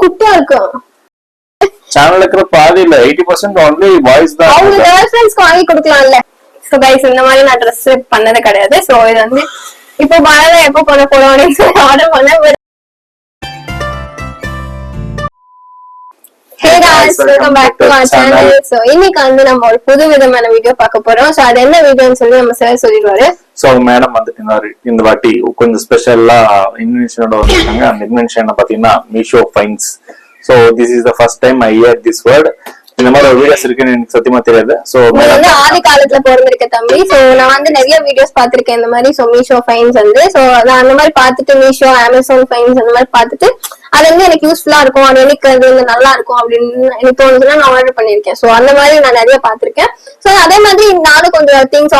குட்டியா இருக்கும். சேனல்ல இருக்கிற பாதி இல்ல 80% only பாய்ஸ் தான். அவங்க கேர்ள் ஃப்ரெண்ட்ஸ்க்கு வாங்கி கொடுக்கலாம்ல. சோ கைஸ் இந்த மாதிரி நான் Dress பண்ணது கிடையாது. சோ இது வந்து இப்போ பாலா எப்போ பண்ண போறோம்னு சொல்லி ஆர்டர் பண்ணேன். Hey guys, welcome back to our channel. So இன்னைக்கு வந்து நம்ம ஒரு புது விதமான வீடியோ பார்க்க போறோம். சோ அது என்ன வீடியோன்னு சொல்லி நம்ம சார் சொல்லிடுவாரு. சோ மேடம் வந்துட்டு இந்த வாட்டி கொஞ்சம் ஸ்பெஷலா இன்வென்ஷனோட வந்திருக்காங்க. அந்த இன்வென்ஷன் பாத்தீங்கன்னா Meesho fines. So this is the first time I hear this word. இந்த மாதிரி ஒரு வீடியோஸ் இருக்குன்னு எனக்கு சத்தியமா தெரியாது. சோ வந்து ஆதி காலத்துல பிறந்திருக்க தம்பி. சோ நான் வந்து நிறைய வீடியோஸ் பாத்திருக்கேன் இந்த மாதிரி. சோ மீஷோ ஃபைன்ஸ் வந்து சோ நான் அந்த மாதிரி பாத்துட்டு மீஷோ அமேசான் ஃபைன்ஸ் அந்த மாதிரி பாத்துட்டு அது வந்து எனக்கு யூஸ்ஃபுல்லா இருக்கும், அது எனக்கு அது வந்து நல்லா இருக்கும் அப்படின்னு எனக்கு தோணுச்சுன்னா நான் ஆர்டர் பண்ணிருக்கேன். சோ அந்த மாதிரி நான் நிறைய பாத்திருக்கேன். சோ அதே மாதிரி நானும் கொஞ்சம் திங்ஸ்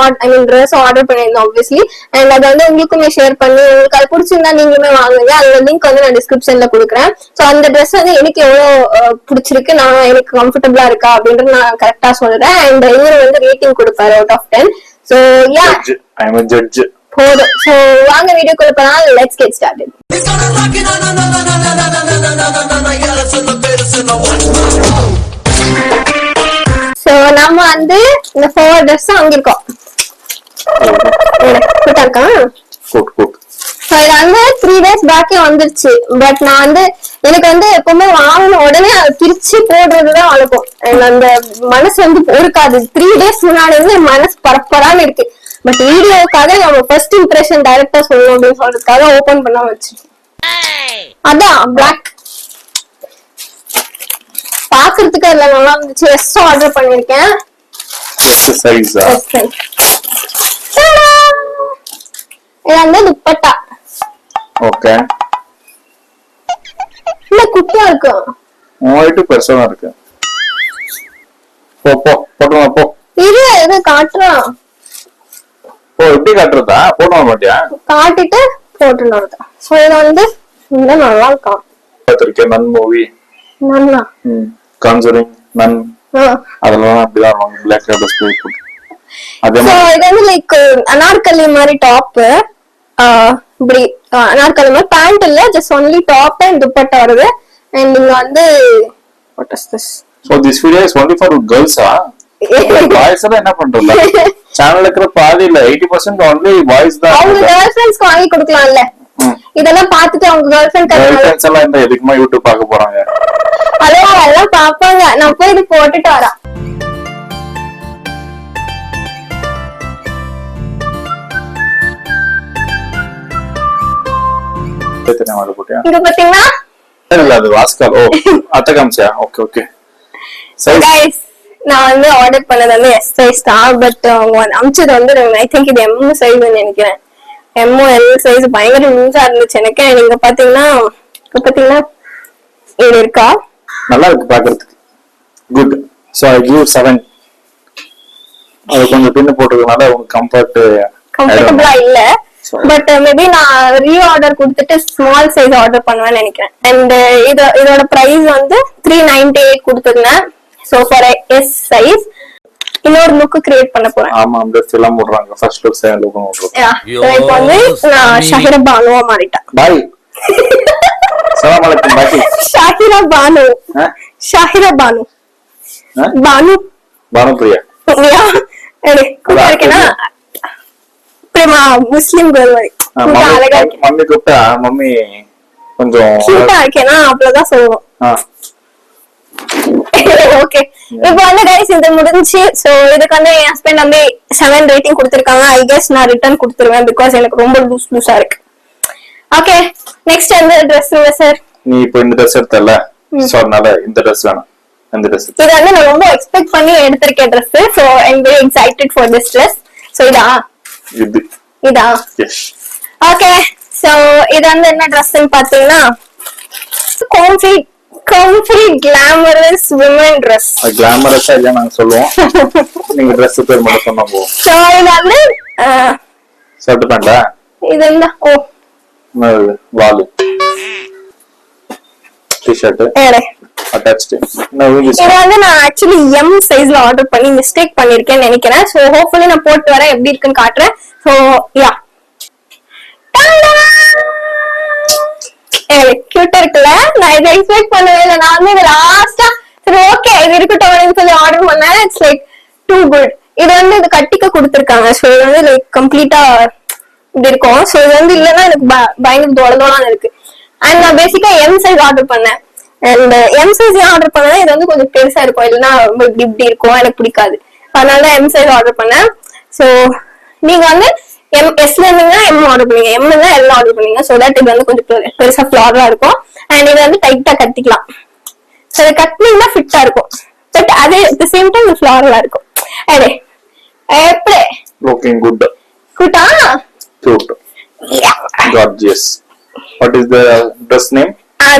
ட்ரெஸ் ஆர்டர் பண்ணிருந்தேன் ஆப்வியஸ்லி. அண்ட் அதை வந்து உங்களுக்குமே ஷேர் பண்ணி உங்களுக்கு அது பிடிச்சிருந்தா நீங்களுமே வாங்குங்க. அதோட லிங்க் வந்து நான் டிஸ்கிரிப்ஷன்ல கொடுக்குறேன். சோ அந்த ட்ரெஸ் வந்து எனக்கு எவ்வளவு பிடிச்சிருக்கு, நான் எனக்கு கம்ஃபர்டபுளா இருக்கா அப்படின்றது நான் கரெக்டா சொல்றேன். அண்ட் இவரு வந்து ரேட்டிங் கொடுப்பாரு out of 10. So ya I am a judge. போதும். சோ வாங்க வீடியோக்குள்ள போலாம். Let's get started. சோ நம்ம வந்து இந்த 4 Dress வாங்கிருக்கோம். குட்டா இருக்கா? சோ இது வந்து 3 days பேக்கே வந்துருச்சு. பட் நான் வந்து எனக்கு வந்து எப்பவுமே வாங்கின உடனே அதை பிரிச்சு போடுறதுதான் வழக்கம். அந்த மனசு வந்து பொறுக்காது. 3 days முன்னாடி வந்து மனசு பரப்பரான்னு இருக்கு. பட் வீடியோக்காக நம்ம ஃபர்ஸ்ட் இம்ப்ரெஷன் டைரக்டா சொல்லணும் அப்படின்னு சொல்றதுக்காக ஓபன் பண்ண வச்சு. அதான் பிளாக் பாக்குறதுக்கு அதுல நல்லா இருந்துச்சு. எஸ் ஆர்டர் பண்ணிருக்கேன். இது வந்து துப்பட்டா. ஓகே. இல்ல குட்டியா இருக்கு. உன்கிட்ட பெருசா இருக்கு. போ போ போடுவா போ. இது காட்டுறான். ஓ இப்படி காட்டுறதா? போடுவா மாட்டியா? காட்டிட்டு போட்டுறதா. சோ இது வந்து இந்த நல்லா இருக்கும். பாத்திருக்கேன் நன் மூவி. நல்லா. கான்ஜரிங் நன். அதெல்லாம் அப்படிதான் பிளாக் கலர் ஸ்ப்ரே போட்டு. சோ இது வந்து லைக் அனார்கலி மாதிரி டாப். இப்படி அனார்கலி மாதிரி பேண்ட் இல்ல, just only top and dupatta வருது. அண்ட் இங்க வந்து what is this? So this video is only for girls ah? Boys எல்லாம் என்ன பண்றீங்க? சேனல்ல இருக்கிற பாதி இல்ல 80% only boys தான். அவங்க கேர்ள் ஃப்ரெண்ட்ஸ்க்கு வாங்கி கொடுக்கலாம்ல. இதெல்லாம் பார்த்துட்டு அவங்க கேர்ள் ஃப்ரெண்ட்ஸ் எல்லாம் இந்த எதுக்குமா யூடியூப் பார்க்க போறாங்க? அதெல்லாம் பாப்பாங்க. நான் போய் இது போட்டுட்டு வரேன். இங்க பாத்தீங்கன்னா இல்ல அது வாஸ்கால். ஓ அட்ட காமிச்சா? Okay okay. गाइस நான் வந்து ஆர்டர் பண்ணது வந்து எஸ் சைஸ் தான். பட் அம்ச்சது வந்து ஐ திங்க் இது எம் சைஸ் நினைக்கிறேன். எம் எல் சைஸ் பயங்கர லூஸா இருந்துச்சு எனக்கு. நீங்க பாத்தீங்கன்னா இது இருக்கா? நல்லா இருக்கு பாக்குறதுக்கு. குட். So I give 7. அது கொஞ்சம் பின்ன போட்டுறதுனால உங்களுக்கு கம்ஃபர்ட்டபிளா இல்ல. பட் மேபி நான் ரீஆர்டர் கொடுத்துட்டு ஸ்மால் சைஸ் ஆர்டர் பண்ணுவேன்னு நினைக்கிறேன். அண்ட் இதோட பிரைஸ் வந்து 398 கொடுத்துருந்தேன். சோ ஃபார் எஸ் சைஸ் இன்னொரு லுக் கிரியேட் பண்ண போறேன். ஆமா அந்த ஃபிலம் போடுறாங்க. ஃபர்ஸ்ட் லுக் செகண்ட் லுக் போடுறாங்க. இப்போ வந்து நான் ஷஹீரா பானுவா மாறிட்டேன். பை சலாம் அலைக்கும் பாட்டி. ஷஹீரா பானு. பானு பிரியா. கூட இருக்கேனா பிரேமா முஸ்லிம் கேர்ள் மாதிரி. அழகா இருக்கு. மம்மி கூப்பிட்டா மம்மி கொஞ்சம் கியூட்டா இருக்கேனா அவ்வளவுதான் சொல்லுவோம். ஓகே இப்போ வந்து கைஸ் இது முடிஞ்சு. சோ இதுக்கு வந்து என் ஹஸ்பண்ட் வந்து 7 ரேட்டிங் கொடுத்திருக்காங்க. ஐ கெஸ் நான் ரிட்டர்ன் கொடுத்துருவேன் பிகாஸ் எனக்கு ரொம்ப லூஸா இருக்கு. ஓகே நெக்ஸ்ட் எந்த Dress சார்? நீ இப்போ இந்த Dress எடுத்தல சோ அதனால இந்த Dress வேணும். இந்த Dress இது வந்து நான் ரொம்ப எக்ஸ்பெக்ட் பண்ணி எடுத்திருக்கேன் Dress. So I am very excited for this Dress. So இதா எஸ். ஓகே சோ இது வந்து என்ன Dressன்னு பாத்தீங்கன்னா comfy glamorous women dress. கிளாமரஸா இல்ல நாங்க சொல்லுவோம். நீங்க Dress பேர் மட்டும் சொன்னா போதும். சோ இது வந்து ஷர்ட் பேண்டா? இது என்ன? ஓ வாலு டி-ஷர்ட் அட்டாச்ட். இது வந்து நான் ஆக்சுவலி எம் சைஸ்ல ஆர்டர் பண்ணி மிஸ்டேக் பண்ணிருக்கேன்னு நினைக்கிறேன். சோ ஹோப்ஃபுல்லி நான் போட்டு வரேன் எப்படி இருக்குன்னு காட்டுறேன். சோ யா கியூட்டா இருக்குல்ல, நான் இதை எக்ஸ்பெக்ட் பண்ணவே இல்லை. நான் வந்து லாஸ்டா சரி ஓகே இது இருக்கட்டும் அப்படின்னு சொல்லி ஆர்டர் பண்ணேன். It's like too good. இது வந்து இது கட்டிக்க கொடுத்துருக்காங்க. ஸோ இது வந்து லைக் கம்ப்ளீட்டா இப்படி இருக்கும். ஸோ இது வந்து இல்லைன்னா எனக்கு பயங்கர தோளதோளான்னு இருக்கு. அண்ட் நான் பேசிக்கா எம் சைஸ் ஆர்டர் பண்ணேன். அண்ட் எம் சைஸ் ஆர்டர் பண்ணா இது வந்து கொஞ்சம் பெருசா இருக்கும், இல்லைன்னா ரொம்ப இப்படி இருக்கும், எனக்கு பிடிக்காது. அதனால எம் சைஸ் ஆர்டர் பண்ணேன். ஸோ நீங்க வந்து எஸ்ல இருந்தீங்கன்னா எம் ஆர்டர் பண்ணீங்க, எம் தான் எல்லாம் ஆர்டர் பண்ணீங்க. ஸோ தட் இது வந்து கொஞ்சம் பெருசா ஃபிளாரா இருக்கும். அண்ட் இது வந்து டைட்டா கட்டிக்கலாம். ஸோ இதை கட்டினீங்கன்னா ஃபிட்டா இருக்கும். பட் அது at the same time Flora இருக்கும். அடே எப்படி looking good Gutta cute gorgeous. What is the dress name?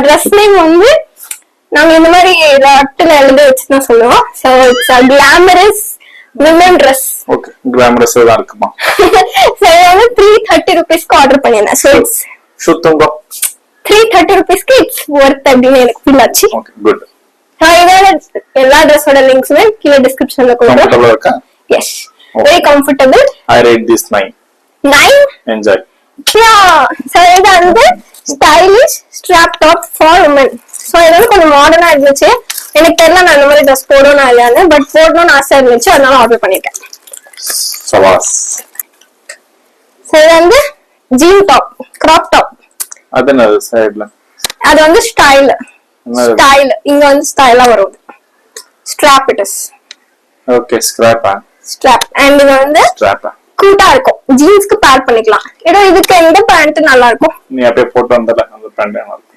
Dress name வந்து நாங்க இந்த மாதிரி அட்டில் எழுதி வச்சுதான் சொல்லுவோம். So it's a glamorous women dress. Okay, glamorous தான் இருக்குமா? ஸோ இது வந்து 330 rupeesக்கு ஆர்டர் பண்ணிருந்தேன். ஸோ இட்ஸ் சுத்தங்க 330 rupeesக்கு இட்ஸ் ஒர்த் அப்படின்னு எனக்கு ஃபீல் ஆச்சு. Okay good. ஸோ இதோட எல்லா ட்ரெஸ்ஸோட லிங்க்ஸுமே கீழே டிஸ்கிரிப்ஷன்ல கொடுக்குறோம். Yes, very comfortable. I rate this 9. Enjoy. So இது வந்து stylish strap top for women. So இது வந்து கொஞ்சம் மாடர்னா இருந்துச்சு. எனக்கு தெரியல நான் இந்த மாதிரி ட்ரெஸ் போடணும் இல்லையான்னு, பட் போடணும்னு ஆசை இருந்துச்சு, அதனால ஆர்டர் பண்ணிருக்கேன். சவாஸ். ஸோ இது வந்து ஜீன் டாப், கிராப் டாப். அது என்ன சைடுல? அது வந்து ஸ்டைல் இங்க வந்து ஸ்டைலா வரும். Strap it is. ஓகே, ஸ்கிராப்பா? ஸ்ட்ராப். அண்ட் இது வந்து ஸ்ட்ராப்பா கூட்டா இருக்கும், ஜீன்ஸ்க்கு பேர் பண்ணிக்கலாம். இதுக்கு எந்த பேண்ட் நல்லா இருக்கும்? நீ அப்படியே போட்டு வந்தல அந்த பேண்ட் நல்லா இருக்கும்.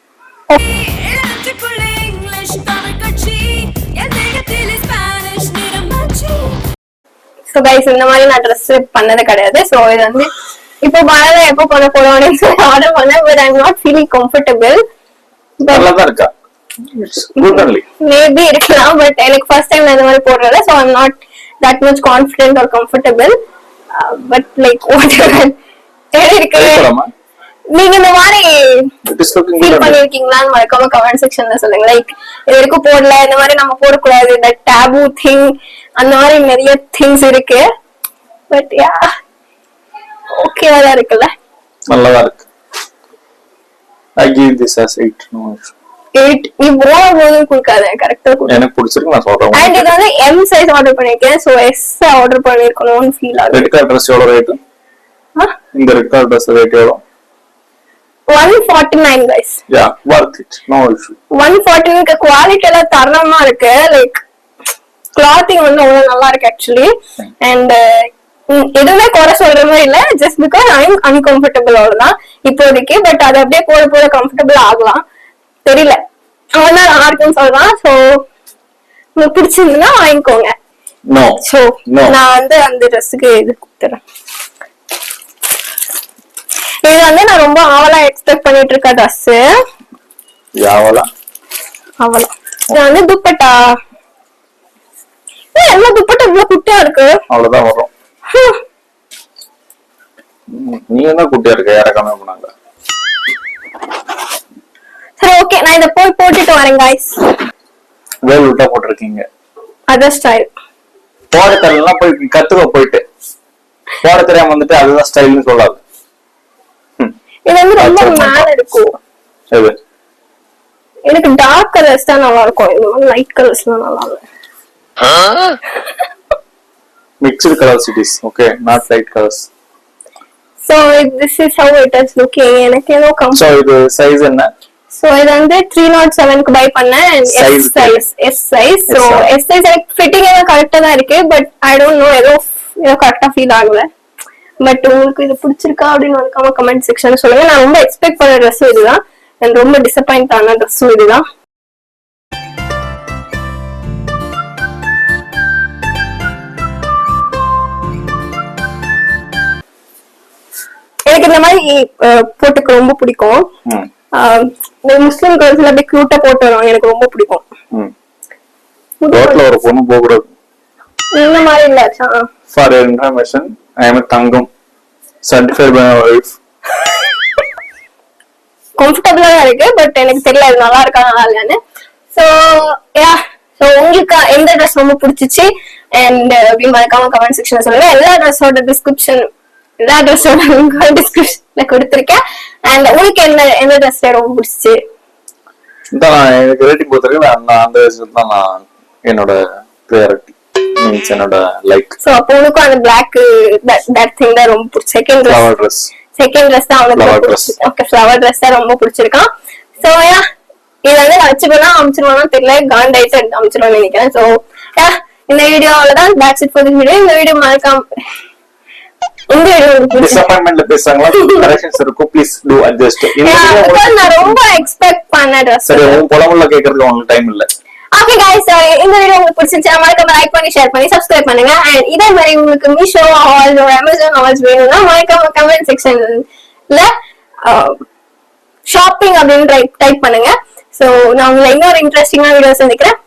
சோ கைஸ், இந்த மாதிரி நான் ட்ரெஸ் பண்ணது கிடையாது. சோ இது வந்து இப்போ பாரத எப்போ பண்ண போறோம்னு சொல்லி ஆர்டர் பண்ணேன். But I am not feeling comfortable. நல்லா தான் இருக்கா? Good only. மேபி இருக்கலாம், பட் எனக்கு ஃபர்ஸ்ட் டைம் நான் இந்த மாதிரி போடுறேன். So I am not that much confident or comfortable. But like whatever இருக்கு, நீங்க இந்த மாதிரி ஃபீல் பண்ணிருக்கீங்களான்னு மறக்காம கமெண்ட் செக்ஷன்ல சொல்லுங்க. லைக் இது வரைக்கும் போடல, இந்த மாதிரி நம்ம போடக்கூடாது, இந்த டேபு திங், அந்த மாதிரி நிறைய திங்ஸ் இருக்கு. பட் யா ஓகேவா தான் இருக்குல்ல, நல்லதா இருக்கு. I give this as 8. No issue. 8 நீ போது கொடுக்காத, கரெக்ட்டா கொடு. எனக்கு பிடிச்சிருக்கு, நான் சொல்றேன். அண்ட் இது வந்து M சைஸ் ஆர்டர் பண்ணிருக்கேன். சோ S ஆர்டர் பண்ணிருக்கணும்னு ஃபீல் ஆகுது. ரெட் கலர் Dress எவ்வளவு ரேட்? இந்த ரெட் கலர் Dress ரேட் எவ்வளவு? 149 guys. Yeah, worth it. No issue. 149 க்கு குவாலிட்டி எல்லாம் தரமா இருக்கு. லைக் கிளாத்திங் வந்து அவ்வளவு நல்லா இருக்கு ஆக்சுவலி. அண்ட் எதுவுமே குறை சொல்ற மாதிரி இல்ல, just because I am uncomfortable அவ்வளவுதான் இப்போதைக்கு. பட் அது அப்படியே போட போட கம்ஃபர்டபிள் ஆகலாம், தெரியல. அவன் தான் நல்லா இருக்குன்னு சொல்றான். சோ உங்களுக்கு பிடிச்சிருந்தா வாங்கிக்கோங்க. நோ சோ நான் வந்து அந்த ட்ரெஸ்ஸுக்கு இது கொடுத்துறேன். இது வந்து நான் ரொம்ப ஆவலா எக்ஸ்பெக்ட் பண்ணிட்டு இருக்க ட்ரெஸ். யாவலா அவளா இது வந்து துப்பட்டா. என்ன துப்பட்டா இவ்வளவு குட்டியா இருக்கு? அவ்வளவுதான் வரும். நீ என்ன குட்டியா இருக்க, யார கம்மி பண்ணாங்க? சரி ஓகே, நான் இத போய் போட்டுட்டு வரேன் गाइस. வேல் விட்டா போட்டுருக்கீங்க. Other style. போட தெரியலனா போய் கத்துக்க, போயிட்டு போட தெரியாம வந்துட்டு அதுதான் ஸ்டைல்னு சொல்லாது. இது வந்து ரொம்ப மேல இருக்கும். இது எனக்கு டார்க் கலர்ஸ் தான் நல்லா இருக்கும். இது வந்து லைட் கலர்ஸ்லாம் நல்லா இல்ல. Mixed colors it is, okay, not light colors. So this is how it is looking. எனக்கு ஏதோ So இது size என்ன? So இது வந்து 307 க்கு பை பண்ணேன். S size. So S size எனக்கு ஃபிட்டிங் எல்லாம் கரெக்ட்டா தான் இருக்கு. பட் I don't know, ஏதோ கரெக்ட்டா ஃபீல் ஆகல. பட் உங்களுக்கு இது பிடிச்சிருக்கா அப்படின்னு வந்து கமெண்ட் செக்ஷன்ல சொல்லுங்க. நான் ரொம்ப எக்ஸ்பெக்ட் பண்ண Dress இதுதான். நான் ரொம்ப டிசப்பாயிண்ட் ஆன Dress இதுதான். எனக்கு இந்த மாதிரி போட்டுக்க ரொம்ப பிடிக்கும். முஸ்லிம் கேர்ள்ஸ்ல அப்படியே கியூட்டா போட்டு வரும், எனக்கு ரொம்ப பிடிக்கும். ரோட்ல ஒரு பொண்ணு போக கூடாது இந்த மாதிரி இல்ல. For your information, I am a Thangam certified by my wife. கம்ஃபர்டபிளா தான் இருக்கு, பட் எனக்கு தெரியல இது நல்லா இருக்கா நல்லா இல்லையான்னு. சோ யா, சோ உங்களுக்கு எந்த ட்ரெஸ் ரொம்ப பிடிச்சிச்சு அண்ட் அப்படின்னு மறக்காம கமெண்ட் செக்ஷன்ல சொல்லுங்க. எல்லா ட்ரெஸ்ஸோட டிஸ்கிரிப்ஷன் எல்லா ட்ரெஸ்ஸோட லிங்க் டிஸ்கிரிப்ஷன்ல கொடுத்திருக்கேன். அண்ட் உங்களுக்கு என்ன ட்ரெஸ் ரொம்ப பிடிச்சிச்சு? நான் எனக்கு ரேட்டிங் பொறுத்தவரைக்கும் நான் அந்த விஷயத்துல தான் நான் என்னோட ப்ரையாரிட்டி மீன்ஸ் என்னோட லைக். சோ அப்போ உனக்கும் அந்த பிளாக் தட் திங் தான் ரொம்ப பிடிச்ச செகண்ட் ட்ரெஸ் தான் அவனுக்கு பிடிச்சிருக்கு. ஓகே, ஃப்ளவர் ட்ரெஸ் தான் ரொம்ப பிடிச்சிருக்கான். சோ யா இது வந்து நான் வச்சுக்கோனா அமைச்சிருவானா தெரியல, காண்டாயிட்டு அமைச்சிருவான்னு நினைக்கிறேன். சோ யா இந்த வீடியோ அவ்வளவுதான். That's it for this video. இந்த வீடியோ மறக்காம இந்த வீடியோ டிசப்பாயின்ட்மென்ட்ல பேசுறாங்களா கரெக்ஷன்ஸ் இருக்கும் ப்ளீஸ் டு அட்ஜஸ்ட். நான் ரொம்ப எக்ஸ்பெக்ட் பண்ண ட்ரெஸ். சரி உன் புலமுள்ள கேக்குறதுக்கு உங்களுக்கு டைம் இல்ல. ஓகே गाइस, இந்த வீடியோ உங்களுக்கு பிடிச்சிருந்தா மறக்காம லைக் பண்ணி ஷேர் பண்ணி சப்ஸ்கிரைப் பண்ணுங்க. அண்ட் இதே மாதிரி உங்களுக்கு Meesho haul or Amazon hauls வேணும்னா மறக்காம கமெண்ட் செக்ஷன்ல ஷாப்பிங் அப்படின்னு டைப் பண்ணுங்க. சோ நான் உங்களை இன்னொரு இன்ட்ரெஸ்டிங்கான வீடியோ சந்திக்கிறேன்.